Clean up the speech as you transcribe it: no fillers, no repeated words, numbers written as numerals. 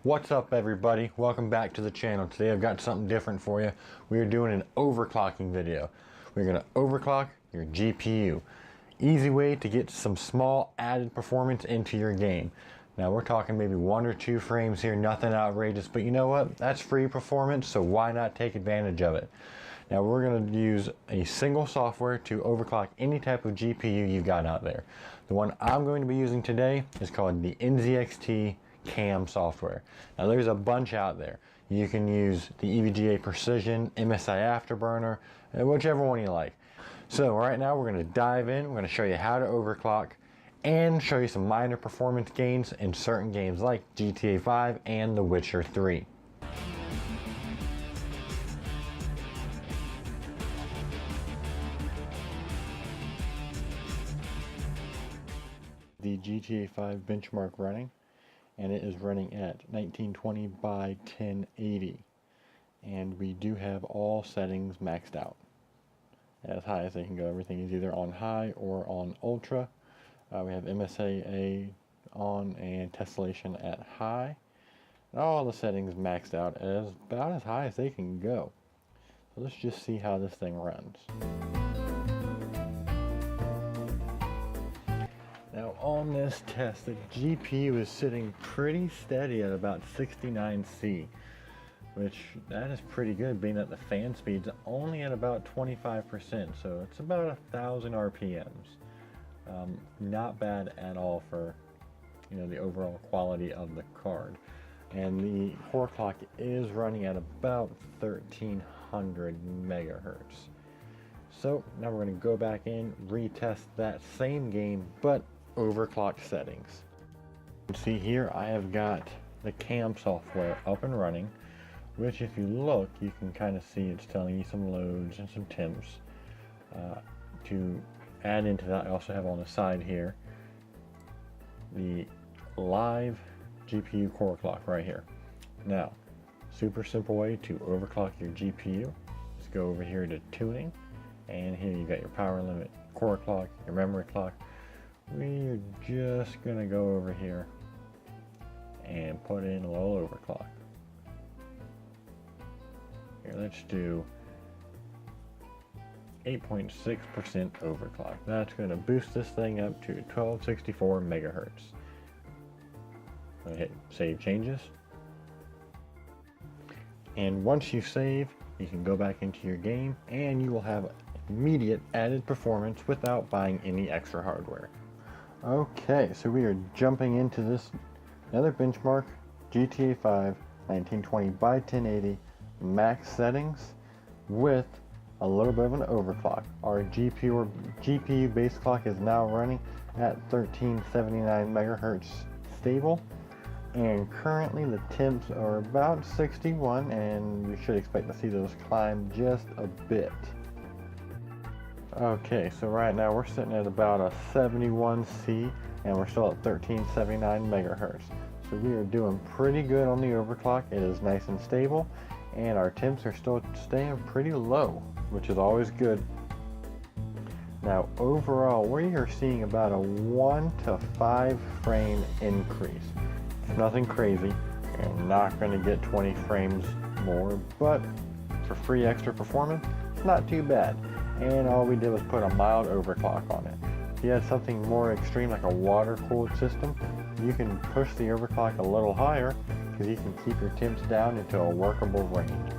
What's up everybody? Welcome back to the channel. Today I've got something different for you. We are doing an overclocking video. We're going to overclock your GPU. Easy way to get some small added performance into your game. Now we're talking maybe 1 or 2 frames here, nothing outrageous, but you know what? That's free performance, so why not take advantage of it? Now we're going to use a single software to overclock any type of GPU you've got out there. The one I'm going to be using today is called the NZXT CAM software. Now there's a bunch out there. You can use the EVGA Precision, MSI Afterburner, whichever one you like. So right now we're going to dive in. We're going to show you how to overclock and show you some minor performance gains in certain games like GTA 5 and The Witcher 3. The GTA 5 benchmark running, and it is running at 1920 by 1080, and we do have all settings maxed out as high as they can go. Everything is either on high or on ultra. We have MSAA on and tessellation at high. All the settings maxed out as about as high as they can go. So let's just see how this thing runs. Now on this test, the GPU is sitting pretty steady at about 69C, which that is pretty good, being that the fan speed's only at about 25%, so it's about 1,000 RPMs. Not bad at all for, the overall quality of the card. And the core clock is running at about 1,300 megahertz. So now we're going to go back in, retest that same game, but overclock settings. You can see here I have got the CAM software up and running, which if you look, you can kind of see it's telling you some loads and some temps. To add into that, I also have on the side here the live GPU core clock right here. Now, super simple way to overclock your GPU. Just go over here to tuning, and here you got your power limit, core clock, your memory clock. We're just gonna go over here and put in a little overclock. Here, let's do 8.6% overclock. That's gonna boost this thing up to 1264 megahertz. I'm gonna hit save changes. And once you save, you can go back into your game and you will have immediate added performance without buying any extra hardware. Okay, so we are jumping into this another benchmark GTA 5 1920 by 1080 max settings with a little bit of an overclock. Our GPU base clock is now running at 1379 megahertz stable, and currently the temps are about 61, and we should expect to see those climb just a bit. Okay, so right now we're sitting at about a 71C, and we're still at 1379 megahertz. So we are doing pretty good on the overclock. It is nice and stable, and our temps are still staying pretty low, which is always good. Now overall, we are seeing about a 1 to 5 frame increase. It's nothing crazy. You're not going to get 20 frames more, but for free extra performance, it's not too bad. And all we did was put a mild overclock on it. If you had something more extreme like a water-cooled system, you can push the overclock a little higher because you can keep your temps down into a workable range.